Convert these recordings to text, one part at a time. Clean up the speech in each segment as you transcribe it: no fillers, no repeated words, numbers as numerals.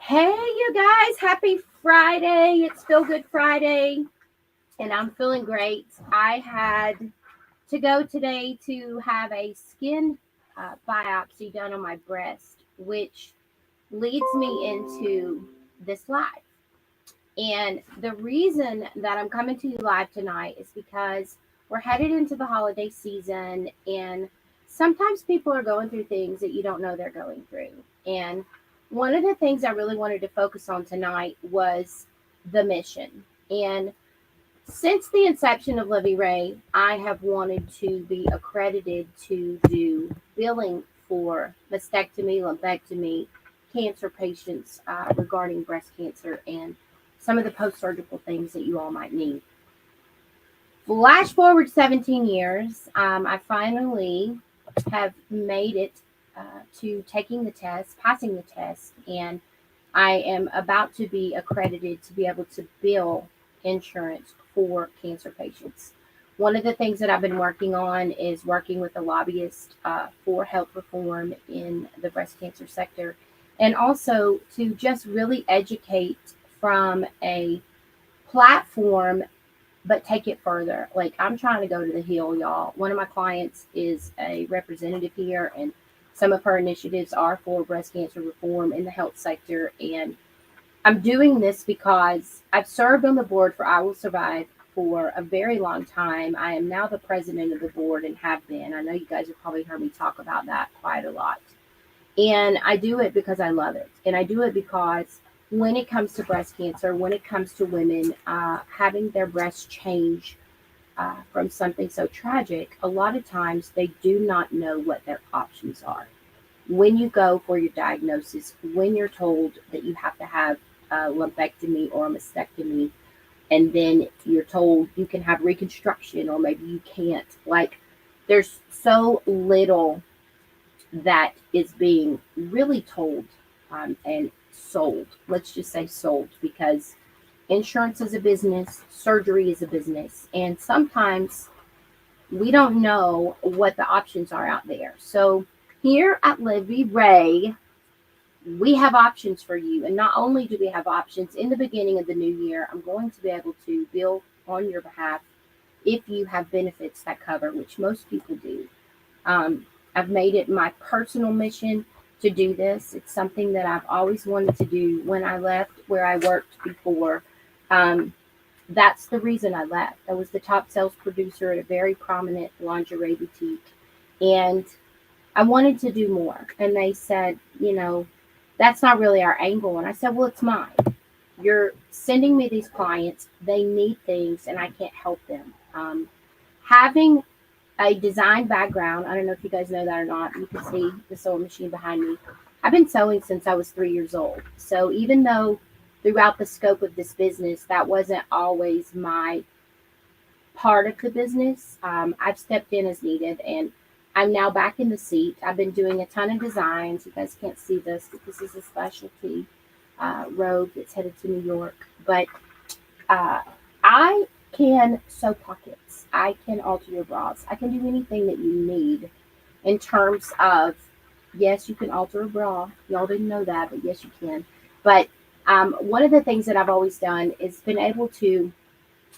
Hey, you guys, happy Friday. It's Feel Good Friday, and I'm feeling great. I had to go today to have a skin biopsy done on my breast, which leads me into this live. And the reason that I'm coming to you live tonight is because we're headed into the holiday season, and sometimes people are going through things that you don't know they're going through. And one of the things I really wanted to focus on tonight was the mission. And since the inception of Livy Ray, I have wanted to be accredited to do billing for mastectomy, lumpectomy, cancer patients regarding breast cancer and some of the post surgical things that you all might need. Flash forward 17 years, I finally have made it to taking the test, passing the test, and I am about to be accredited to be able to bill insurance for cancer patients. One of the things that I've been working on is working with a lobbyist for health reform in the breast cancer sector, and also to just really educate from a platform, but take it further. Like, I'm trying to go to the hill, y'all. One of my clients is a representative here, and some of her initiatives are for breast cancer reform in the health sector. And I'm doing this because I've served on the board for I Will Survive for a very long time. I am now the president of the board and have been. I know you guys have probably heard me talk about that quite a lot. And I do it because I love it. And I do it because when it comes to breast cancer, when it comes to women having their breasts change from something so tragic, a lot of times they do not know what their options are. When you go for your diagnosis, when you're told that you have to have a lumpectomy or a mastectomy, and then you're told you can have reconstruction or maybe you can't, like, there's so little that is being really told and sold. Let's just say sold, because insurance is a business, surgery is a business, and sometimes we don't know what the options are out there. So here at Livy Ray, we have options for you. And not only do we have options, in the beginning of the new year, I'm going to be able to bill on your behalf if you have benefits that cover, which most people do. Um, I've made it my personal mission to do this. It's something that I've always wanted to do. When I left where I worked before, um, that's the reason I left. I was the top sales producer at a very prominent lingerie boutique, and I wanted to do more. And they said, that's not really our angle. And I said, well, it's mine. You're sending me these clients, they need things, and I can't help them. Having a design background, I don't know if you guys know that or not. You can see the sewing machine behind me. I've been sewing since I was 3 years old. So even though throughout the scope of this business, that wasn't always my part of the business, I've stepped in as needed, and I'm now back in the seat. I've been doing a ton of designs. You guys can't see this, but this is a specialty robe that's headed to New York. But I can sew pockets. I can alter your bras. I can do anything that you need in terms of, yes, you can alter a bra. Y'all didn't know that, but yes, you can. But one of the things that I've always done is been able to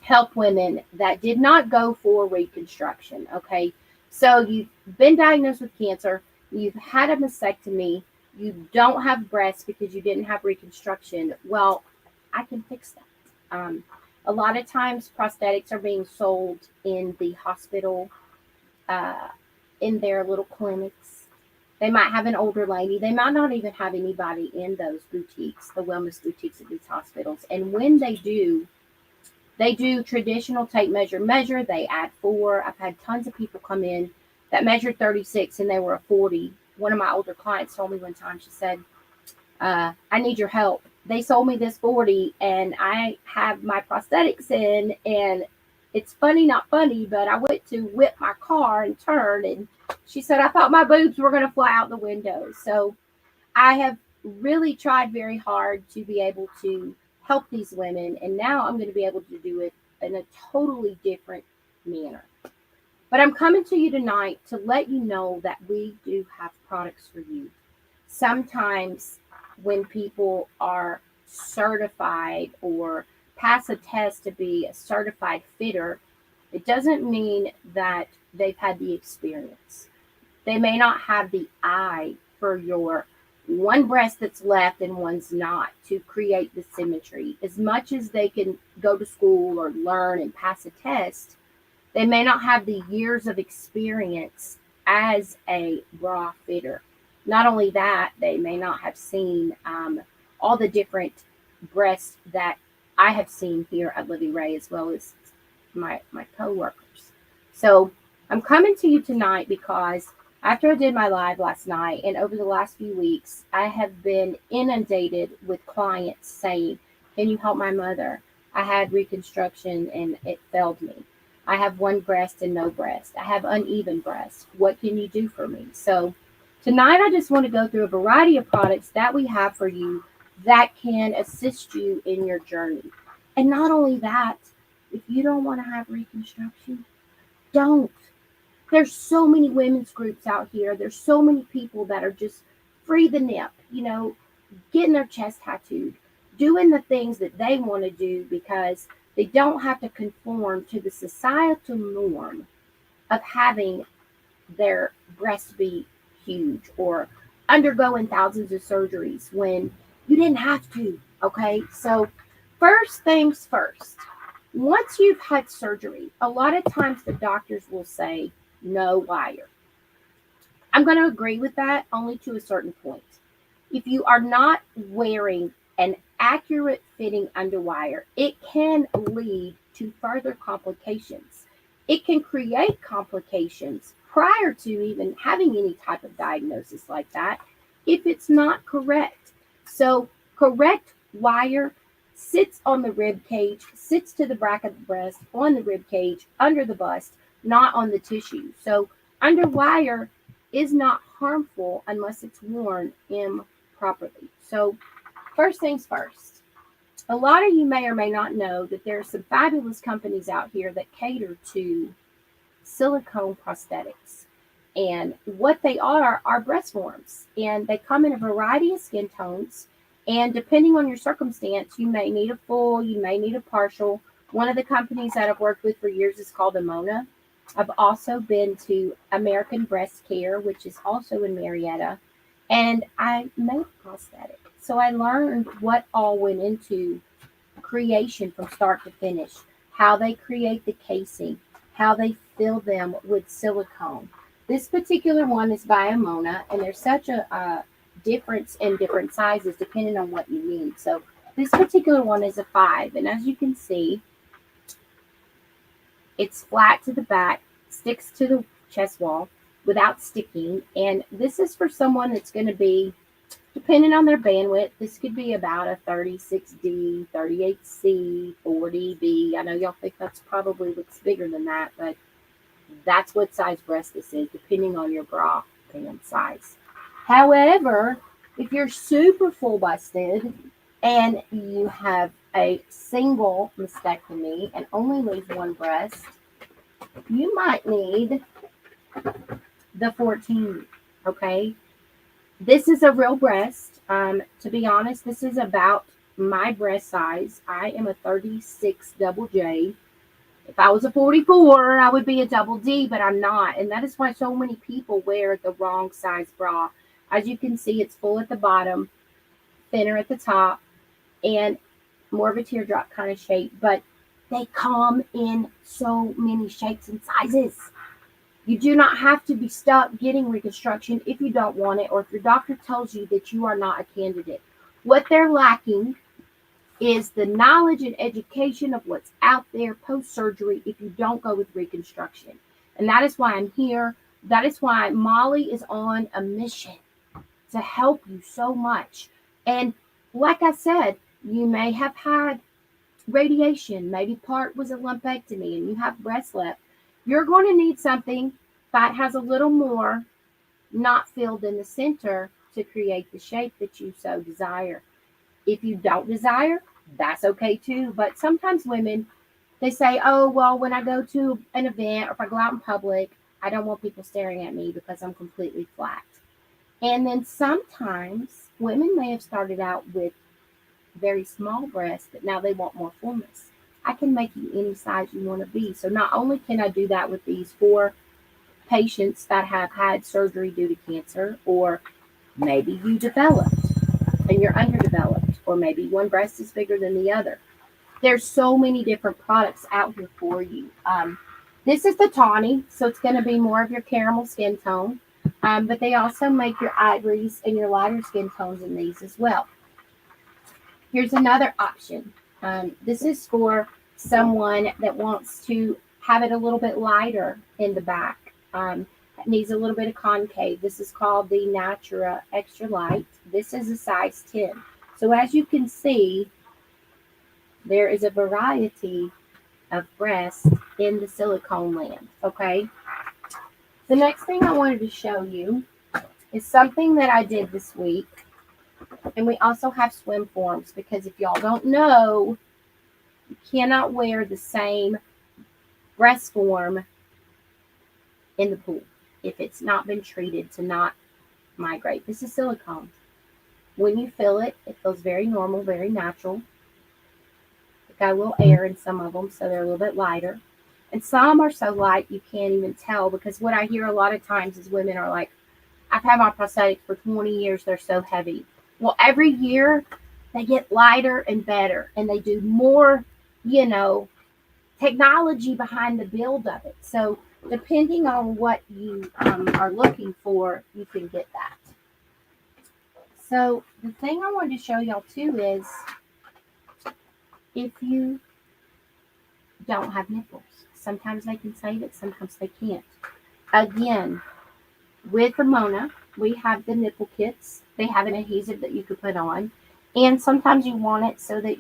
help women that did not go for reconstruction. Okay. So you've been diagnosed with cancer, you've had a mastectomy, you don't have breasts because you didn't have reconstruction. Well, I can fix that. A lot of times prosthetics are being sold in the hospital, uh, in their little clinics. They might have an older lady. They might not even have anybody in those boutiques, the wellness boutiques at these hospitals. And when they do traditional tape measure. They add 4. I've had tons of people come in that measured 36 and they were a 40. One of my older clients told me one time, she said, I need your help. They sold me this 40 and I have my prosthetics in, and it's funny, not funny, but I went to whip my car and turn, and she said, I thought my boobs were going to fly out the window. So I have really tried very hard to be able to help these women, and now I'm going to be able to do it in a totally different manner. But I'm coming to you tonight to let you know that we do have products for you. Sometimes when people are certified or pass a test to be a certified fitter, it doesn't mean that they've had the experience. They may not have the eye for your one breast that's left and one's not to create the symmetry. As much as they can go to school or learn and pass a test, they may not have the years of experience as a bra fitter. Not only that, they may not have seen all the different breasts that I have seen here at Living Ray, as well as my co-workers. So I'm coming to you tonight because after I did my live last night and over the last few weeks, I have been inundated with clients saying, can you help my mother? I had reconstruction and it failed me. I have one breast and no breast. I have uneven breast. What can you do for me? So tonight I just want to go through a variety of products that we have for you that can assist you in your journey. And not only that, if you don't want to have reconstruction, don't. There's so many women's groups out here. There's so many people that are just free the nip, getting their chest tattooed, doing the things that they want to do because they don't have to conform to the societal norm of having their breasts be huge or undergoing thousands of surgeries when you didn't have to. Okay, so first things first. Once you've had surgery, a lot of times the doctors will say no wire. I'm going to agree with that only to a certain point. If you are not wearing an accurate fitting underwire, it can lead to further complications. It can create complications prior to even having any type of diagnosis like that if it's not correct. So correct wire sits on the rib cage, sits to the back of the breast, on the rib cage, under the bust, not on the tissue. So underwire is not harmful unless it's worn improperly. So first things first, a lot of you may or may not know that there are some fabulous companies out here that cater to silicone prosthetics. And what they are breast forms. And they come in a variety of skin tones. And depending on your circumstance, you may need a full, you may need a partial. One of the companies that I've worked with for years is called Amona. I've also been to American Breast Care, which is also in Marietta. And I made a prosthetic. So I learned what all went into creation from start to finish, how they create the casing, how they fill them with silicone. This particular one is by Amona, and there's such a difference in different sizes depending on what you need. So this particular one is a 5, and as you can see, it's flat to the back, sticks to the chest wall without sticking, and this is for someone that's going to be, depending on their bandwidth, this could be about a 36D, 38C, 40B. I know y'all think that's probably looks bigger than that, but that's what size breast this is, depending on your bra band size. However, if you're super full busted and you have a single mastectomy and only lose one breast, you might need the 14, okay? This is a real breast. To be honest, this is about my breast size. I am a 36 double J. If I was a 44, I would be a double D, but I'm not. And that is why so many people wear the wrong size bra. As you can see, it's full at the bottom, thinner at the top, and more of a teardrop kind of shape. But they come in so many shapes and sizes. You do not have to be stuck getting reconstruction if you don't want it, or if your doctor tells you that you are not a candidate. What they're lacking is the knowledge and education of what's out there post-surgery if you don't go with reconstruction. And that is why I'm here. That is why Molly is on a mission to help you so much. And like I said, you may have had radiation. Maybe part was a lumpectomy and you have breast left. You're going to need something that has a little more not filled in the center to create the shape that you so desire. If you don't desire, that's okay too. But sometimes women, they say, oh, well, when I go to an event or if I go out in public, I don't want people staring at me because I'm completely flat. And then sometimes Women may have started out with very small breasts, but now they want more fullness. I can make you any size you want to be. So not only can I do that with these 4 patients that have had surgery due to cancer, or maybe you developed and you're underdeveloped, or maybe one breast is bigger than the other. There's so many different products out here for you. This is the tawny, so it's going to be more of your caramel skin tone. But they also make your ivories and your lighter skin tones in these as well. Here's another option. This is for someone that wants to have it a little bit lighter in the back. It needs a little bit of concave. This is called the Natura Extra Light. This is a size 10. So as you can see, there is a variety of breasts in the silicone land, okay? The next thing I wanted to show you is something that I did this week. And we also have swim forms, because if y'all don't know, you cannot wear the same breast form in the pool if it's not been treated to not migrate. This is silicone. When you feel it, it feels very normal, very natural. It got a little air in some of them, so they're a little bit lighter. And some are so light you can't even tell, because what I hear a lot of times is women are like, I've had my prosthetics for 20 years, they're so heavy. Well, every year they get lighter and better, and they do more, technology behind the build of it. So depending on what you are looking for, you can get that. So the thing I wanted to show y'all too is, if you don't have nipples, sometimes they can save it, sometimes they can't. Again, with the Mona, we have the nipple kits. They have an adhesive that you could put on. And sometimes you want it so that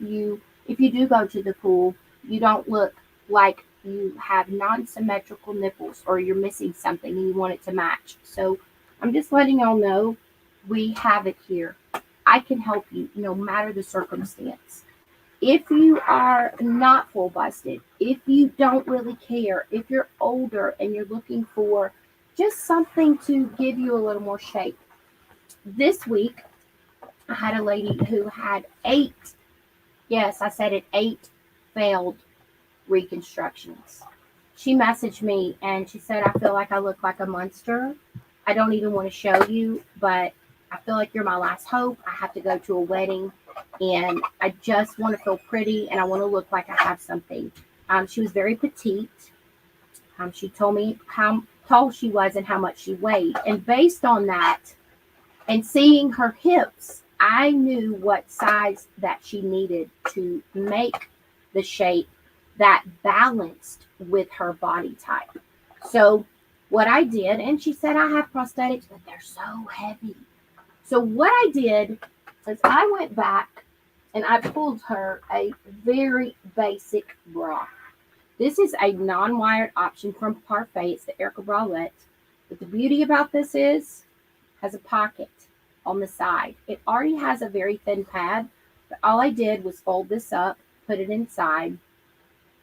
if you do go to the pool, you don't look like you have non-symmetrical nipples or you're missing something and you want it to match. So I'm just letting y'all know we have it here. I can help you no matter the circumstance. If you are not full busted, if you don't really care, if you're older and you're looking for just something to give you a little more shape. This week, I had a lady who had 8, yes, I said it, 8 failed reconstructions. She messaged me and she said, I feel like I look like a monster. I don't even want to show you, but I feel like you're my last hope. I have to go to a wedding and I just want to feel pretty and I want to look like I have something. She was very petite. She told me how tall she was and how much she weighed. And based on that and seeing her hips, I knew what size that she needed to make the shape that balanced with her body type. So what I did, and she said, I have prosthetics, but they're so heavy. So what I did is I went back and I pulled her a very basic bra. This is a non-wired option from Parfait. It's the Erica bralette. But the beauty about this is it has a pocket on the side. It already has a very thin pad, but all I did was fold this up, put it inside.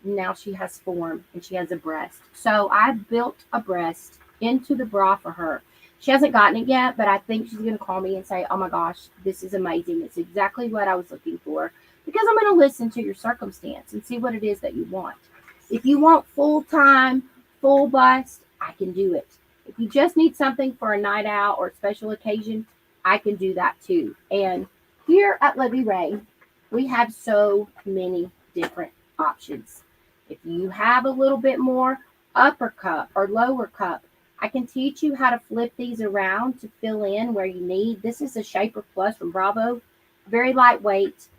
Now she has form and she has a breast. So I built a breast into the bra for her. She hasn't gotten it yet, but I think she's going to call me and say, oh my gosh, this is amazing. It's exactly what I was looking for, because I'm going to listen to your circumstance and see what it is that you want. If you want full-time, full bust, I can do it. If you just need something for a night out or a special occasion, I can do that too. And here at Libby Ray, we have so many different options. If you have a little bit more upper cup or lower cup, I can teach you how to flip these around to fill in where you need. This is a Shaper Plus from Bravo. Very lightweight,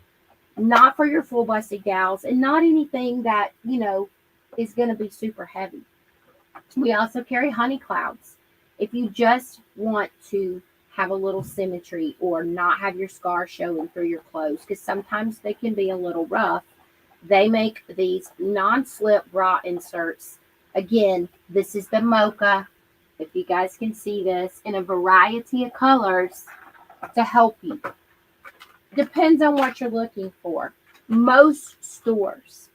not for your full busted gals, and not anything that, is going to be super heavy. We also carry honey clouds. If you just want to have a little symmetry or not have your scar showing through your clothes, because sometimes they can be a little rough, they make these non-slip bra inserts. Again, this is the mocha. If you guys can see this, in a variety of colors to help you. Depends on what you're looking for. Most stores,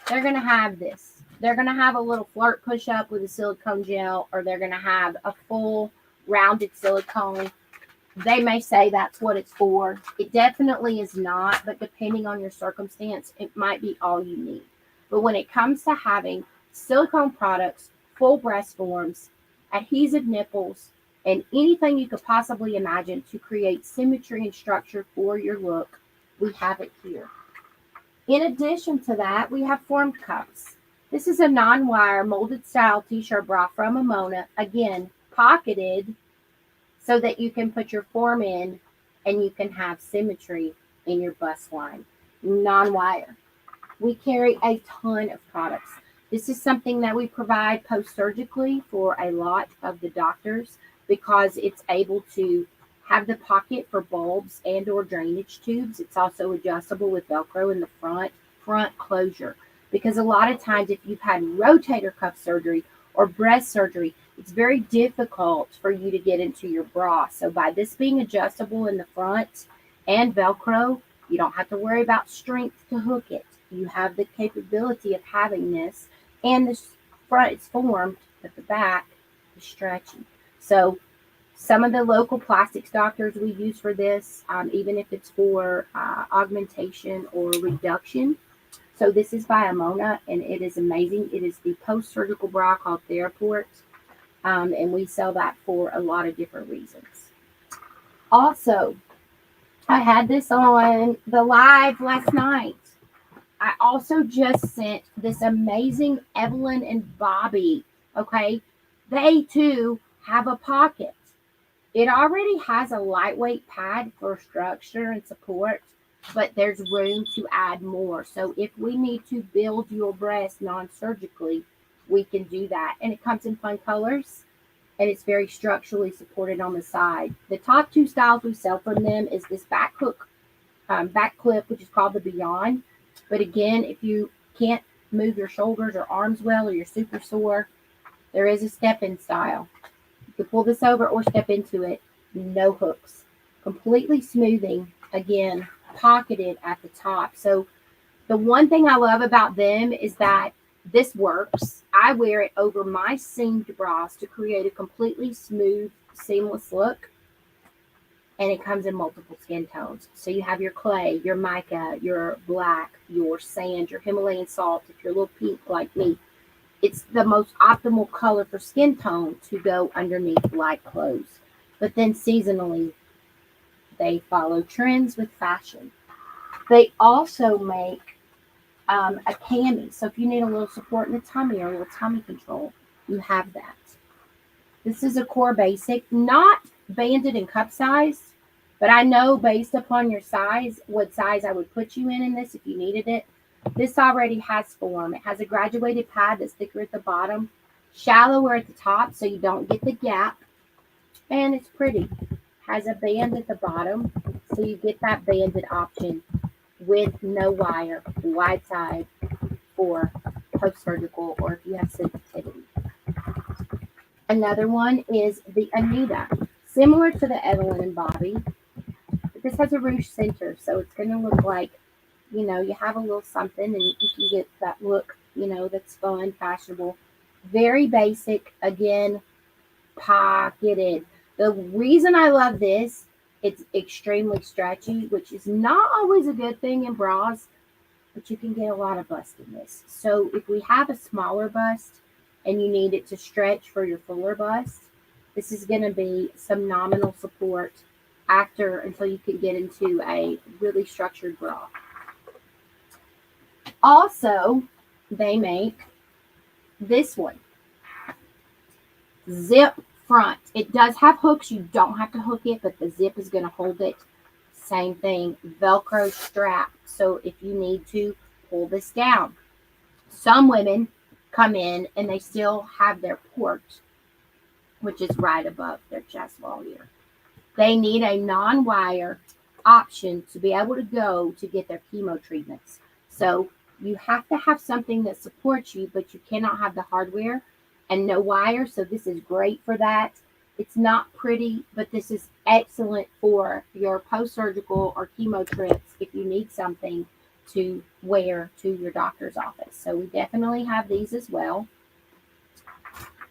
they're going to have this. They're going to have a little flirt push-up with a silicone gel, or they're going to have a full rounded silicone. They may say that's what it's for. It definitely is not, but depending on your circumstance, it might be all you need. But when it comes to having silicone products, full breast forms, adhesive nipples, and anything you could possibly imagine to create symmetry and structure for your look, we have it here. In addition to that, we have formed cups. This is a non-wire molded style t-shirt bra from Amona. Again, pocketed so that you can put your form in and you can have symmetry in your bust line. Non-wire. We carry a ton of products. This is something that we provide post-surgically for a lot of the doctors because it's able to have the pocket for bulbs and or drainage tubes. It's also adjustable with Velcro in the front closure. Because a lot of times if you've had rotator cuff surgery or breast surgery, it's very difficult for you to get into your bra. So by this being adjustable in the front and Velcro, you don't have to worry about strength to hook it. You have the capability of having this, and the front is formed, but the back is stretchy. So some of the local plastics doctors we use for this, even if it's for augmentation or reduction. So this is by Amona, and it is amazing. It is the post-surgical bra called Theraport, and we sell that for a lot of different reasons. Also, I had this on the live last night. I also just sent this amazing Evelyn and Bobby, okay? They too have a pocket. It already has a lightweight pad for structure and support, but there's room to add more. So if we need to build your breast non-surgically, we can do that. And it comes in fun colors, and it's very structurally supported on the side. The top two styles we sell from them is this back clip, which is called the Beyond. But again, if you can't move your shoulders or arms well, or you're super sore, there is a step-in style. You can pull this over or step into it. No hooks. Completely smoothing. Again, pocketed at the top. So the one thing I love about them is that this works. I wear it over my seamed bras to create a completely smooth, seamless look. And it comes in multiple skin tones. So you have your clay, your mica, your black, your sand, your Himalayan salt. If you're a little pink like me, it's the most optimal color for skin tone to go underneath light clothes. But then seasonally, they follow trends with fashion. They also make a cami. So if you need a little support in the tummy or a little tummy control, you have that. This is a core basic, not banded in cup size, but I know based upon your size, what size I would put you in this if you needed it. This already has form. It has a graduated pad that's thicker at the bottom, shallower at the top so you don't get the gap, and it's pretty. Has a band at the bottom, so you get that banded option with no wire, wide side for post-surgical or if you have sensitivity. Another one is the Anita, similar to the Evelyn and Bobby, but this has a ruche center, so it's going to look like, you know, you have a little something and you can get that look, you know, that's fun, fashionable. Very basic, again, pocketed. The reason I love this, it's extremely stretchy, which is not always a good thing in bras, but you can get a lot of bust in this. So if we have a smaller bust and you need it to stretch for your fuller bust, this is going to be some nominal support until you can get into a really structured bra. Also, they make this one. Zip front. It does have hooks. You don't have to hook it, but the zip is going to hold it. Same thing. Velcro strap. So if you need to pull this down. Some women come in and they still have their port, which is right above their chest wall here. They need a non-wire option to be able to go to get their chemo treatments. So you have to have something that supports you, but you cannot have the hardware and no wire. So this is great for that. It's not pretty, but this is excellent for your post-surgical or chemo trips if you need something to wear to your doctor's office. So we definitely have these as well.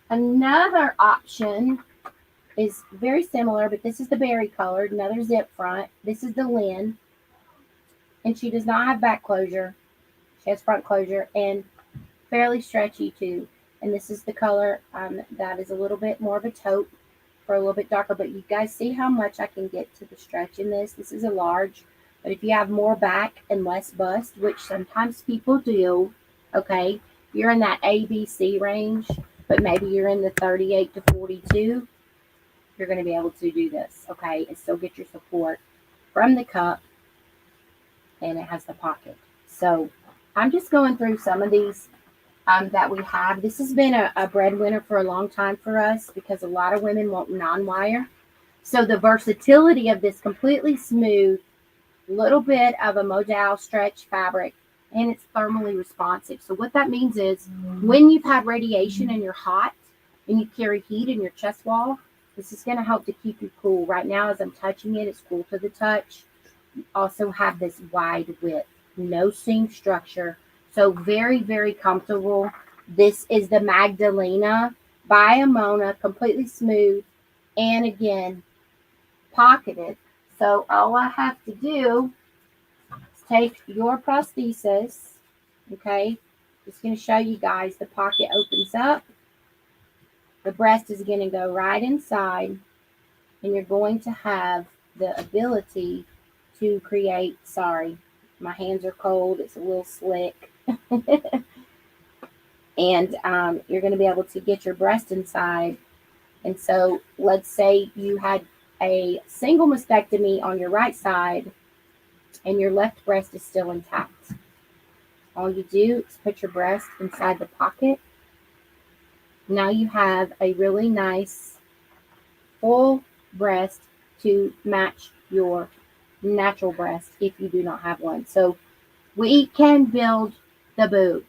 Another option is very similar, but this is the berry colored, another zip front. This is the Lynn, and she does not have back closure. She has front closure and fairly stretchy too. And this is the color that is a little bit more of a taupe for a little bit darker. But you guys see how much I can get to the stretch in this. This is a large. But if you have more back and less bust, which sometimes people do, okay, you're in that ABC range, but maybe you're in the 38 to 42, you're going to be able to do this, okay, and still get your support from the cup, and it has the pocket. So I'm just going through some of these that we have. This has been a breadwinner for a long time for us because a lot of women want non-wire. So the versatility of this completely smooth, little bit of a modal stretch fabric, and it's thermally responsive. So what that means is when you've had radiation and you're hot and you carry heat in your chest wall, this is going to help to keep you cool. Right now, as I'm touching it, it's cool to the touch. You also have this wide width, no seam structure. So very, very comfortable. This is the Magdalena by Amona, completely smooth, and again, pocketed. So all I have to do is take your prosthesis, okay? Just going to show you guys the pocket opens up. The breast is going to go right inside, and you're going to have the ability to create, sorry, my hands are cold, it's a little slick. And you're going to be able to get your breast inside. And so let's say you had a single mastectomy on your right side and your left breast is still intact. All you do is put your breast inside the pocket. Now you have a really nice full breast to match your natural breast if you do not have one. So we can build the boob.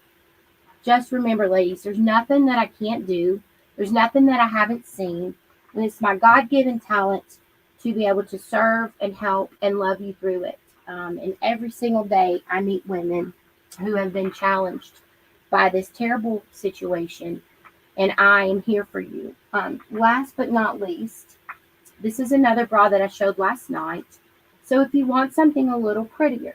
Just remember, ladies, there's nothing that I can't do. There's nothing that I haven't seen. And it's my God-given talent to be able to serve and help and love you through it. And every single day I meet women who have been challenged by this terrible situation. And I am here for you. Last but not least, this is another bra that I showed last night. So if you want something a little prettier,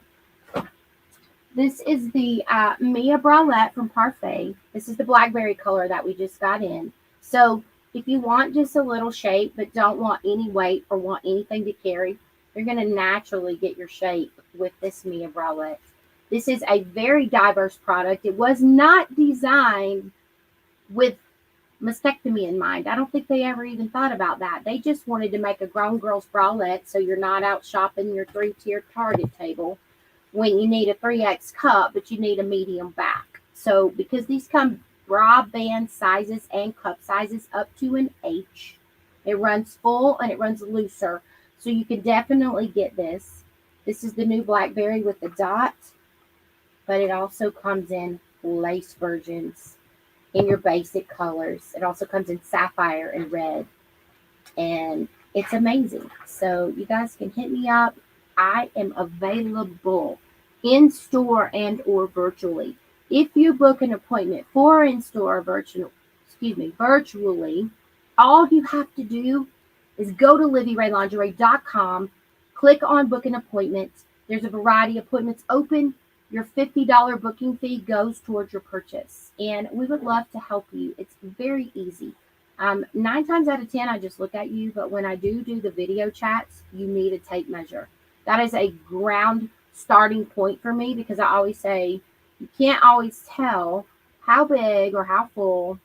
this is the Mia bralette from Parfait. This is the blackberry color that we just got in. So if you want just a little shape but don't want any weight or want anything to carry, you're going to naturally get your shape with this Mia bralette. This is a very diverse product. It was not designed with mastectomy in mind. I don't think they ever even thought about that. They just wanted to make a grown girl's bralette so you're not out shopping your 3-tiered Target table when you need a 3X cup, but you need a medium back. So because these come bra band sizes and cup sizes up to an H, it runs full and it runs looser. So you can definitely get this. This is the new blackberry with the dot, but it also comes in lace versions in your basic colors. It also comes in sapphire and red, and it's amazing. So you guys can hit me up. I am available in store and or virtually. If you book an appointment for in store or virtually, all you have to do is go to LivyRayLingerie.com, click on book an appointment. There's a variety of appointments open. Your $50 booking fee goes towards your purchase, and we would love to help you. It's very easy. 9 times out of 10, I just look at you, but when I do the video chats, you need a tape measure. That is a ground starting point for me because I always say you can't always tell how big or how full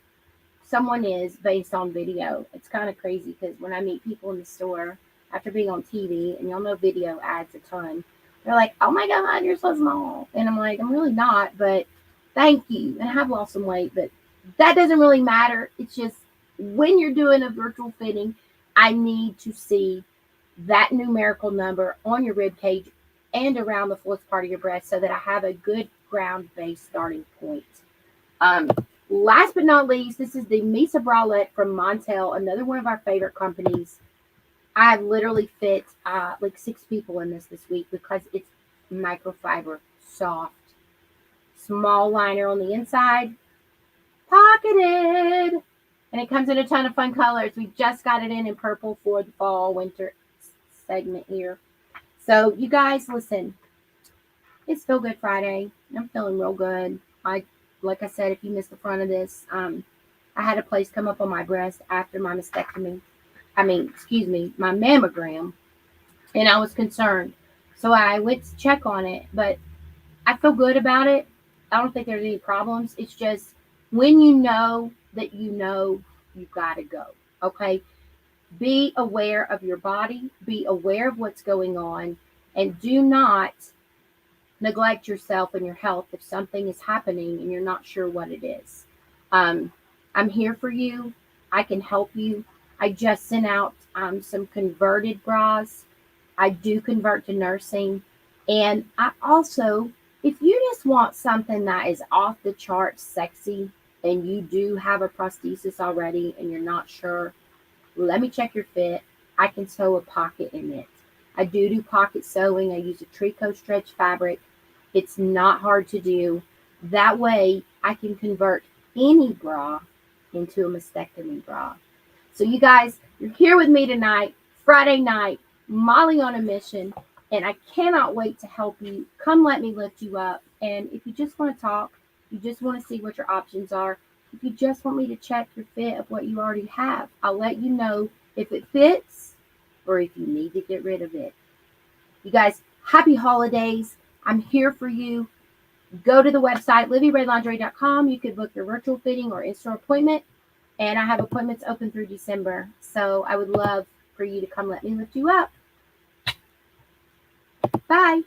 someone is based on video. It's kind of crazy because when I meet people in the store after being on TV, and y'all know video adds a ton, they're like, oh my God, you're so small. And I'm like, I'm really not, but thank you. And I have lost some weight, but that doesn't really matter. It's just when you're doing a virtual fitting, I need to see that numerical number on your rib cage and around the fullest part of your breast so that I have a good ground base starting point. Last but not least, this is the Misa bralette from Montel, another one of our favorite companies. I literally fit like 6 people in this week because it's microfiber, soft, small liner on the inside, pocketed. And it comes in a ton of fun colors. We just got it in purple for the fall winter segment here. So you guys, listen, it's Feel Good Friday. I'm feeling real good. Like I said, if you missed the front of this, I had a place come up on my breast after my mastectomy. My mammogram, and I was concerned. So I went to check on it, but I feel good about it. I don't think there's any problems. It's just when you know that you got to go. Okay. Be aware of your body, be aware of what's going on, and do not neglect yourself and your health if something is happening and you're not sure what it is. Um, I'm here for you. I can help you. I just sent out some converted bras. I do convert to nursing. And I also, if you just want something that is off the charts sexy and you do have a prosthesis already and you're not sure, let me check your fit. I can sew a pocket in it. I do pocket sewing. I use a tricot stretch fabric. It's not hard to do. That way I can convert any bra into a mastectomy bra. So you guys, you're here with me tonight, Friday night, Molly on a mission, and I cannot wait to help you. Come let me lift you up. And if you just want to talk, you just want to see what your options are, if you just want me to check your fit of what you already have, I'll let you know if it fits or if you need to get rid of it. You guys, happy holidays. I'm here for you. Go to the website, livyredlingerie.com. You could book your virtual fitting or in-store appointment. And I have appointments open through December. So I would love for you to come let me lift you up. Bye.